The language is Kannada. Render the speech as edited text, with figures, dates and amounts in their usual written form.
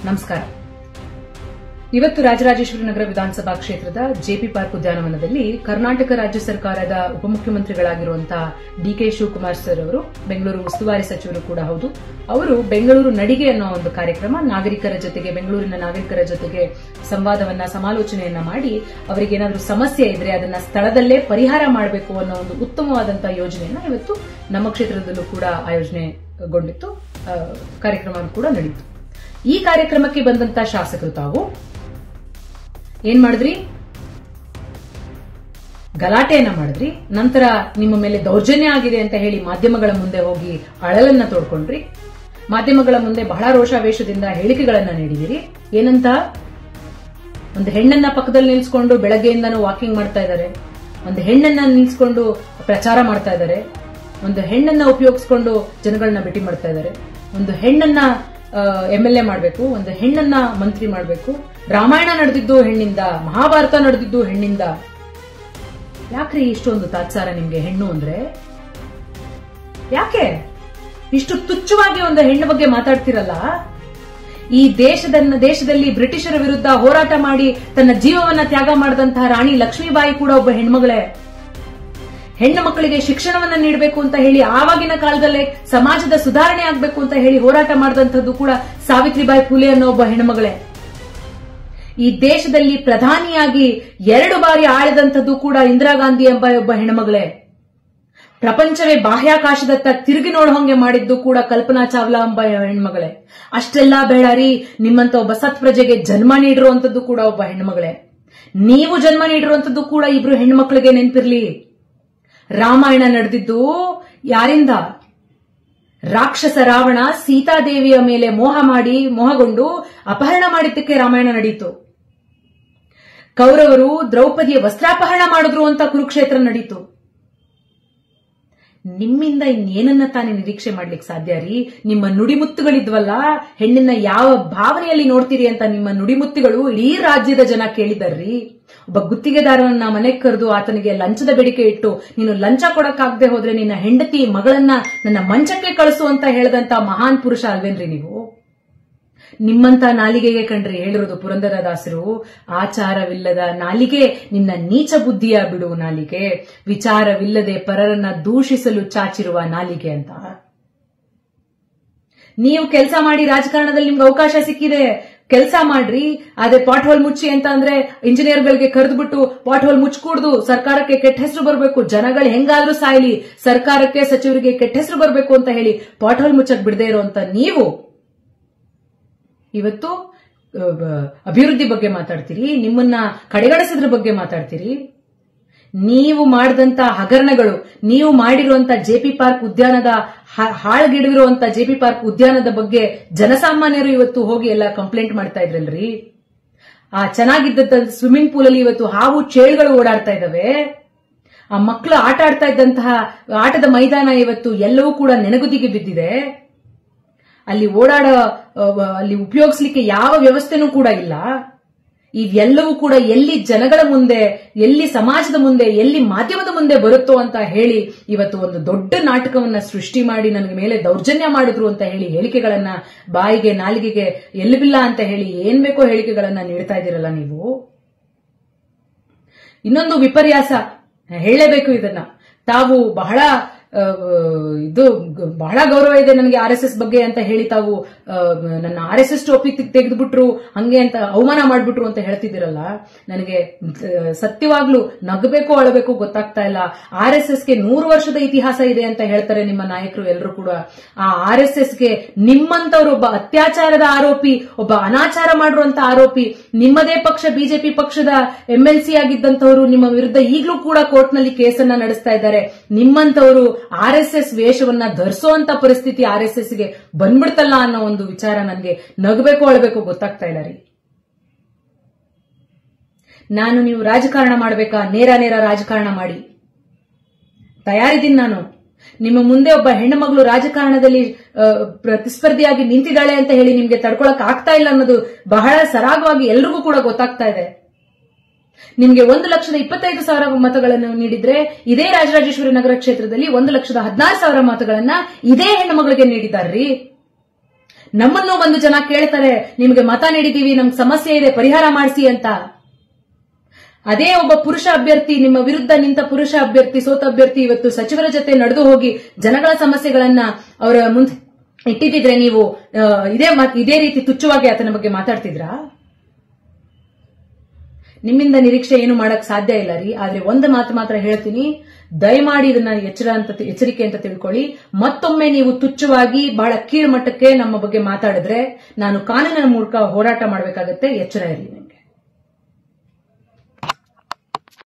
ನಮಸ್ಕಾರ. ಇವತ್ತು ರಾಜರಾಜೇಶ್ವರಿ ನಗರ ವಿಧಾನಸಭಾ ಕ್ಷೇತ್ರದ ಜೆಪಿ ಪಾರ್ಕ್ ಉದ್ಯಾನವನದಲ್ಲಿ ಕರ್ನಾಟಕ ರಾಜ್ಯ ಸರ್ಕಾರದ ಉಪಮುಖ್ಯಮಂತ್ರಿಗಳಾಗಿರುವಂತಹ ಡಿಕೆ ಶಿವಕುಮಾರ್ ಸರ್ ಅವರು, ಬೆಂಗಳೂರು ಉಸ್ತುವಾರಿ ಸಚಿವರು ಕೂಡ ಹೌದು, ಅವರು ಬೆಂಗಳೂರು ನಡಿಗೆ ಅನ್ನೋ ಒಂದು ಕಾರ್ಯಕ್ರಮ ನಾಗರಿಕರ ಜೊತೆಗೆ, ಬೆಂಗಳೂರಿನ ನಾಗರಿಕರ ಜೊತೆಗೆ ಸಂವಾದವನ್ನ, ಸಮಾಲೋಚನೆಯನ್ನ ಮಾಡಿ ಅವರಿಗೆ ಏನಾದರೂ ಸಮಸ್ಯೆ ಇದ್ರೆ ಅದನ್ನ ಸ್ಥಳದಲ್ಲೇ ಪರಿಹಾರ ಮಾಡಬೇಕು ಅನ್ನೋ ಒಂದು ಉತ್ತಮವಾದಂತಹ ಯೋಜನೆಯನ್ನ ಇವತ್ತು ನಮ್ಮ ಕ್ಷೇತ್ರದಲ್ಲೂ ಕೂಡ ಆಯೋಜನೆಗೊಂಡಿತ್ತು. ಕಾರ್ಯಕ್ರಮ ಕೂಡ ನಡೆಯಿತು. ಈ ಕಾರ್ಯಕ್ರಮಕ್ಕೆ ಬಂದಂತ ಶಾಸಕರು ತಾವು ಏನ್ ಮಾಡಿದ್ರಿ? ಗಲಾಟೆಯನ್ನ ಮಾಡಿದ್ರಿ. ನಂತರ ನಿಮ್ಮ ಮೇಲೆ ದೌರ್ಜನ್ಯ ಆಗಿದೆ ಅಂತ ಹೇಳಿ ಮಾಧ್ಯಮಗಳ ಮುಂದೆ ಹೋಗಿ ಅಳಲನ್ನ ತೋಡ್ಕೊಂಡ್ರಿ. ಮಾಧ್ಯಮಗಳ ಮುಂದೆ ಬಹಳ ರೋಷಾವೇಶದಿಂದ ಹೇಳಿಕೆಗಳನ್ನ ನೀಡಿದಿರಿ. ಏನಂತ? ಒಂದು ಹೆಣ್ಣನ್ನ ಪಕ್ಕದಲ್ಲಿ ನಿಲ್ಸ್ಕೊಂಡು ಬೆಳಗ್ಗೆಯಿಂದನೂ ವಾಕಿಂಗ್ ಮಾಡ್ತಾ ಇದ್ದಾರೆ, ಒಂದು ಹೆಣ್ಣನ್ನ ನಿಲ್ಸ್ಕೊಂಡು ಪ್ರಚಾರ ಮಾಡ್ತಾ ಇದ್ದಾರೆ, ಒಂದು ಹೆಣ್ಣನ್ನ ಉಪಯೋಗಿಸಿಕೊಂಡು ಜನಗಳನ್ನ ಭೇಟಿ ಮಾಡ್ತಾ ಇದ್ದಾರೆ, ಒಂದು ಹೆಣ್ಣನ್ನ MLA ಮಾಡಬೇಕು, ಒಂದು ಹೆಣ್ಣನ್ನ ಮಂತ್ರಿ ಮಾಡಬೇಕು, ರಾಮಾಯಣ ನಡೆದಿದ್ದು ಹೆಣ್ಣಿಂದ, ಮಹಾಭಾರತ ನಡೆದಿದ್ದು ಹೆಣ್ಣಿಂದ. ಯಾಕ್ರಿ ಇಷ್ಟೊಂದು ತಾತ್ಸಾರ ನಿಮ್ಗೆ ಹೆಣ್ಣು ಅಂದ್ರೆ? ಯಾಕೆ ಇಷ್ಟು ತುಚ್ಛವಾಗಿ ಒಂದು ಹೆಣ್ಣು ಬಗ್ಗೆ ಮಾತಾಡ್ತಿರಲ್ಲ? ಈ ದೇಶದಲ್ಲಿ ಬ್ರಿಟಿಷರ ವಿರುದ್ಧ ಹೋರಾಟ ಮಾಡಿ ತನ್ನ ಜೀವವನ್ನ ತ್ಯಾಗ ಮಾಡಿದಂತಹ ರಾಣಿ ಲಕ್ಷ್ಮೀಬಾಯಿ ಕೂಡ ಒಬ್ಬ ಹೆಣ್ಮಗಳೇ. ಹೆಣ್ಣು ಮಕ್ಕಳಿಗೆ ಶಿಕ್ಷಣವನ್ನ ನೀಡಬೇಕು ಅಂತ ಹೇಳಿ ಆವಾಗಿನ ಕಾಲದಲ್ಲೇ ಸಮಾಜದ ಸುಧಾರಣೆ ಆಗಬೇಕು ಅಂತ ಹೇಳಿ ಹೋರಾಟ ಮಾಡಿದಂಥದ್ದು ಕೂಡ ಸಾವಿತ್ರಿಬಾಯಿ ಫುಲೆ ಅನ್ನೋ ಒಬ್ಬ ಹೆಣ್ಮಗಳೇ. ಈ ದೇಶದಲ್ಲಿ ಪ್ರಧಾನಿಯಾಗಿ 2 ಬಾರಿ ಆಳಿದಂಥದ್ದು ಕೂಡ ಇಂದಿರಾ ಗಾಂಧಿ ಎಂಬ ಒಬ್ಬ ಹೆಣ್ಮಗಳೇ. ಪ್ರಪಂಚವೇ ಬಾಹ್ಯಾಕಾಶದತ್ತ ತಿರುಗಿ ನೋಡೋಂಗೆ ಮಾಡಿದ್ದು ಕೂಡ ಕಲ್ಪನಾ ಚಾವ್ಲಾ ಎಂಬ ಹೆಣ್ಮಗಳೇ. ಅಷ್ಟೆಲ್ಲ ಬೇಡಾರಿ, ನಿಮ್ಮಂತ ಒಬ್ಬ ಸತ್ ಪ್ರಜೆಗೆ ಜನ್ಮ ನೀಡಿರುವಂತದ್ದು ಕೂಡ ಒಬ್ಬ ಹೆಣ್ಮಗಳೇ. ನೀವು ಜನ್ಮ ನೀಡಿರುವಂತದ್ದು ಕೂಡ ಇಬ್ರು ಹೆಣ್ಮಕ್ಳಿಗೆ ನೆನಪಿರ್ಲಿ. ರಾಮಾಯಣ ನಡೆದಿದ್ದು ಯಾರಿಂದ? ರಾಕ್ಷಸ ರಾವಣ ಸೀತಾದೇವಿಯ ಮೇಲೆ ಮೋಹಗೊಂಡು ಅಪಹರಣ ಮಾಡಿದ್ದಕ್ಕೆ ರಾಮಾಯಣ ನಡೆಯಿತು. ಕೌರವರು ದ್ರೌಪದಿಯ ವಸ್ತ್ರಾಪಹರಣ ಮಾಡಿದ್ರು ಅಂತ ಕುರುಕ್ಷೇತ್ರ ನಡೆಯಿತು. ನಿಮ್ಮಿಂದ ಇನ್ನೇನನ್ನ ತಾನೇ ನಿರೀಕ್ಷೆ ಮಾಡ್ಲಿಕ್ಕೆ ಸಾಧ್ಯ ರೀ? ನಿಮ್ಮ ನುಡಿಮುತ್ತುಗಳಿದ್ವಲ್ಲ, ಹೆಣ್ಣನ್ನ ಯಾವ ಭಾವನೆಯಲ್ಲಿ ನೋಡ್ತೀರಿ ಅಂತ ನಿಮ್ಮ ನುಡಿಮುತ್ತುಗಳು ಇಡೀ ರಾಜ್ಯದ ಜನ ಕೇಳಿದಾರ್ರಿ. ಒಬ್ಬ ಗುತ್ತಿಗೆದಾರನನ್ನ ಮನೆಗೆ ಕರೆದು ಆತನಿಗೆ ಲಂಚದ ಬೇಡಿಕೆ ಇಟ್ಟು, ನೀನು ಲಂಚ ಕೊಡಕ್ಕಾಗದೆ ಹೋದ್ರೆ ನಿನ್ನ ಹೆಂಡತಿ ಮಗಳನ್ನ ನನ್ನ ಮಂಚಕ್ಕೆ ಕಳಿಸು ಅಂತ ಹೇಳಿದಂತ ಮಹಾನ್ ಪುರುಷ ಅಲ್ವೇನ್ರಿ ನೀವು? ನಿಮ್ಮಂತ ನಾಲಿಗೆಗೆ ಕಣ್ರಿ ಹೇಳಿರೋದು ಪುರಂದರದಾಸರು, ಆಚಾರವಿಲ್ಲದ ನಾಲಿಗೆ ನಿನ್ನ ನೀಚ ಬುದ್ಧಿಯ ಬಿಡು ನಾಲಿಗೆ, ವಿಚಾರವಿಲ್ಲದೆ ಪರರನ್ನ ದೂಷಿಸಲು ಚಾಚಿರುವ ನಾಲಿಗೆ ಅಂತ. ನೀವು ಕೆಲಸ ಮಾಡಿ, ರಾಜಕಾರಣದಲ್ಲಿ ನಿಮ್ಗೆ ಅವಕಾಶ ಸಿಕ್ಕಿದೆ, ಕೆಲಸ ಮಾಡ್ರಿ. ಆದ್ರೆ ಪಾಟ್ ಹೋಲ್ ಮುಚ್ಚಿ ಅಂತ ಅಂದ್ರೆ ಇಂಜಿನಿಯರ್ಗಳಿಗೆ ಕರೆದ್ಬಿಟ್ಟು ಪಾಟ್ ಹೋಲ್ ಮುಚ್ಕೂಡ್ದು, ಸರ್ಕಾರಕ್ಕೆ ಕೆಟ್ಟ ಹೆಸರು ಬರಬೇಕು, ಜನಗಳು ಹೆಂಗಾದ್ರೂ ಸಾಯ್ಲಿ, ಸರ್ಕಾರಕ್ಕೆ ಸಚಿವರಿಗೆ ಕೆಟ್ಟ ಹೆಸರು ಬರಬೇಕು ಅಂತ ಹೇಳಿ ಪಾಟ್ ಹೋಲ್ ಮುಚ್ಚಕ್ ಬಿಡದೆ ಇರುವಂತ ನೀವು ಇವತ್ತು ಅಭಿವೃದ್ಧಿ ಬಗ್ಗೆ ಮಾತಾಡ್ತೀರಿ, ನಿಮ್ಮನ್ನ ಕಡೆಗಣಿಸಿದ್ರ ಬಗ್ಗೆ ಮಾತಾಡ್ತೀರಿ. ನೀವು ಮಾಡಿದಂತ ಹಗರಣಗಳು, ನೀವು ಮಾಡಿರುವಂತ ಜೆಪಿ ಪಾರ್ಕ್ ಉದ್ಯಾನದ ಹಾಳ್ಗಿಡಿದಿರುವಂತ ಜೆಪಿ ಪಾರ್ಕ್ ಉದ್ಯಾನದ ಬಗ್ಗೆ ಜನಸಾಮಾನ್ಯರು ಇವತ್ತು ಹೋಗಿ ಎಲ್ಲ ಕಂಪ್ಲೇಂಟ್ ಮಾಡ್ತಾ ಇದ್ರಲ್ರಿ. ಆ ಚೆನ್ನಾಗಿದ್ದಂತ ಸ್ವಿಮ್ಮಿಂಗ್ ಪೂಲ್ ಅಲ್ಲಿ ಇವತ್ತು ಹಾವು ಚೇಳುಗಳು ಓಡಾಡ್ತಾ ಇದಾವೆ. ಆ ಮಕ್ಕಳು ಆಟ ಆಡ್ತಾ ಇದ್ದಂತಹ ಆಟದ ಮೈದಾನ ಇವತ್ತು ಎಲ್ಲವೂ ಕೂಡ ನೆನಗುದಿಗೆ ಬಿದ್ದಿದೆ. ಅಲ್ಲಿ ಅಲ್ಲಿ ಉಪಯೋಗಿಸ್ಲಿಕ್ಕೆ ಯಾವ ವ್ಯವಸ್ಥೆನೂ ಕೂಡ ಇಲ್ಲ. ಇವೆಲ್ಲವೂ ಕೂಡ ಎಲ್ಲಿ ಜನಗಳ ಮುಂದೆ, ಎಲ್ಲಿ ಸಮಾಜದ ಮುಂದೆ, ಎಲ್ಲಿ ಮಾಧ್ಯಮದ ಮುಂದೆ ಬರುತ್ತೋ ಅಂತ ಹೇಳಿ ಇವತ್ತು ಒಂದು ದೊಡ್ಡ ನಾಟಕವನ್ನ ಸೃಷ್ಟಿ ಮಾಡಿ ನನಗೆ ಮೇಲೆ ದೌರ್ಜನ್ಯ ಮಾಡಿದ್ರು ಅಂತ ಹೇಳಿ ಹೇಳಿಕೆಗಳನ್ನ, ಬಾಯಿಗೆ ನಾಲಿಗೆಗೆ ಎಲ್ಲಿಬಿಲ್ಲ ಅಂತ ಹೇಳಿ ಏನ್ ಬೇಕೋ ಹೇಳಿಕೆಗಳನ್ನ ನೀಡ್ತಾ ಇದ್ದೀರಲ್ಲ ನೀವು. ಇನ್ನೊಂದು ವಿಪರ್ಯಾಸ ಹೇಳಲೇಬೇಕು ಇದನ್ನ. ತಾವು ಬಹಳ ಗೌರವ ಇದೆ ನನಗೆ RSS ಬಗ್ಗೆ ಅಂತ ಹೇಳಿ ತಾವು ನನ್ನ RSS ಟಾಪಿಕ್ ತೆಗೆದುಬಿಟ್ರು, ಹಂಗೆ ಅಂತ ಅವಮಾನ ಮಾಡ್ಬಿಟ್ರು ಅಂತ ಹೇಳ್ತಿದ್ದೀರಲ್ಲ. ನನಗೆ ಸತ್ಯವಾಗ್ಲೂ ನಗಬೇಕು ಅಳಬೇಕು ಗೊತ್ತಾಗ್ತಾ ಇಲ್ಲ. RSSಗೆ 100 ವರ್ಷದ ಇತಿಹಾಸ ಇದೆ ಅಂತ ಹೇಳ್ತಾರೆ ನಿಮ್ಮ ನಾಯಕರು ಎಲ್ಲರೂ ಕೂಡ. ಆ RSSಗೆ ನಿಮ್ಮಂತವ್ರು ಒಬ್ಬ ಅತ್ಯಾಚಾರದ ಆರೋಪಿ, ಒಬ್ಬ ಅನಾಚಾರ ಮಾಡಿರುವಂತ ಆರೋಪಿ, ನಿಮ್ಮದೇ ಪಕ್ಷ ಬಿಜೆಪಿ ಪಕ್ಷದ MLC ಆಗಿದ್ದಂತವರು ನಿಮ್ಮ ವಿರುದ್ಧ ಈಗಲೂ ಕೂಡ ಕೋರ್ಟ್ನಲ್ಲಿ ಕೇಸನ್ನ ನಡೆಸ್ತಾ ಇದ್ದಾರೆ. ನಿಮ್ಮಂತವರು RSS ವೇಷವನ್ನ ಧರಿಸುವಂತ ಪರಿಸ್ಥಿತಿ RSSಗೆ ಬಂದ್ಬಿಡ್ತಲ್ಲ ಅನ್ನೋ ಒಂದು ವಿಚಾರ ನನಗೆ ನಗಬೇಕು ಅಳಬೇಕು ಗೊತ್ತಾಗ್ತಾ ಇಲ್ಲ ರೀ. ನೀವು ರಾಜಕಾರಣ ಮಾಡಬೇಕಾ? ನೇರ ರಾಜಕಾರಣ ಮಾಡಿ, ತಯಾರಿದ್ದೀನಿ ನಾನು. ನಿಮ್ಮ ಮುಂದೆ ಒಬ್ಬ ಹೆಣ್ಣು ಮಗಳು ರಾಜಕಾರಣದಲ್ಲಿ ಪ್ರತಿಸ್ಪರ್ಧಿಯಾಗಿ ನಿಂತಿದ್ದಾಳೆ ಅಂತ ಹೇಳಿ ನಿಮ್ಗೆ ತಡ್ಕೊಳಕ್ ಆಗ್ತಾ ಇಲ್ಲ ಅನ್ನೋದು ಬಹಳ ಸರಾಗವಾಗಿ ಎಲ್ರಿಗೂ ಕೂಡ ಗೊತ್ತಾಗ್ತಾ ಇದೆ. ನಿಮಗೆ 1,25,000 ಮತಗಳನ್ನು ನೀಡಿದ್ರೆ ಇದೇ ರಾಜರಾಜೇಶ್ವರಿ ನಗರ ಕ್ಷೇತ್ರದಲ್ಲಿ 1,16,000 ಮತಗಳನ್ನ ಇದೇ ಹೆಣ್ಣು ಮಗಳಿಗೆ ನೀಡಿದ್ದಾರ್ರಿ. ನಮ್ಮನ್ನೂ ಬಂದು ಜನ ಕೇಳ್ತಾರೆ, ನಿಮಗೆ ಮತ ನೀಡಿದೀವಿ, ನಮ್ಗೆ ಸಮಸ್ಯೆ ಇದೆ, ಪರಿಹಾರ ಮಾಡಿಸಿ ಅಂತ. ಅದೇ ಒಬ್ಬ ಪುರುಷ ಅಭ್ಯರ್ಥಿ, ನಿಮ್ಮ ವಿರುದ್ಧ ನಿಂತ ಪುರುಷ ಅಭ್ಯರ್ಥಿ, ಸೋತ ಅಭ್ಯರ್ಥಿ ಇವತ್ತು ಸಚಿವರ ಜೊತೆ ನಡೆದು ಹೋಗಿ ಜನಗಳ ಸಮಸ್ಯೆಗಳನ್ನ ಅವರ ಮುಂದೆ ಇಟ್ಟಿದ್ರೆ ನೀವು ಇದೇ ರೀತಿ ತುಚ್ಛವಾಗಿ ಆತನ ಬಗ್ಗೆ ಮಾತಾಡ್ತಿದ್ರಾ? ನಿಮ್ಮಿಂದ ನಿರೀಕ್ಷೆ ಏನು ಮಾಡಕ್ ಸಾಧ್ಯ ಇಲ್ಲ ರೀ. ಆದ್ರೆ ಒಂದು ಮಾತು ಮಾತ್ರ ಹೇಳ್ತೀನಿ, ದಯಮಾಡಿ ಇದನ್ನ ಎಚ್ಚರಿಕೆ ಅಂತ ತಿಳ್ಕೊಳ್ಳಿ. ಮತ್ತೊಮ್ಮೆ ನೀವು ತುಚ್ಛವಾಗಿ ಬಹಳ ಕೀಳ್ಮಟ್ಟಕ್ಕೆ ನಮ್ಮ ಬಗ್ಗೆ ಮಾತಾಡಿದ್ರೆ ನಾನು ಕಾನೂನಿನ ಮೂಲಕ ಹೋರಾಟ ಮಾಡಬೇಕಾಗತ್ತೆ. ಎಚ್ಚರ ಇರಲಿ.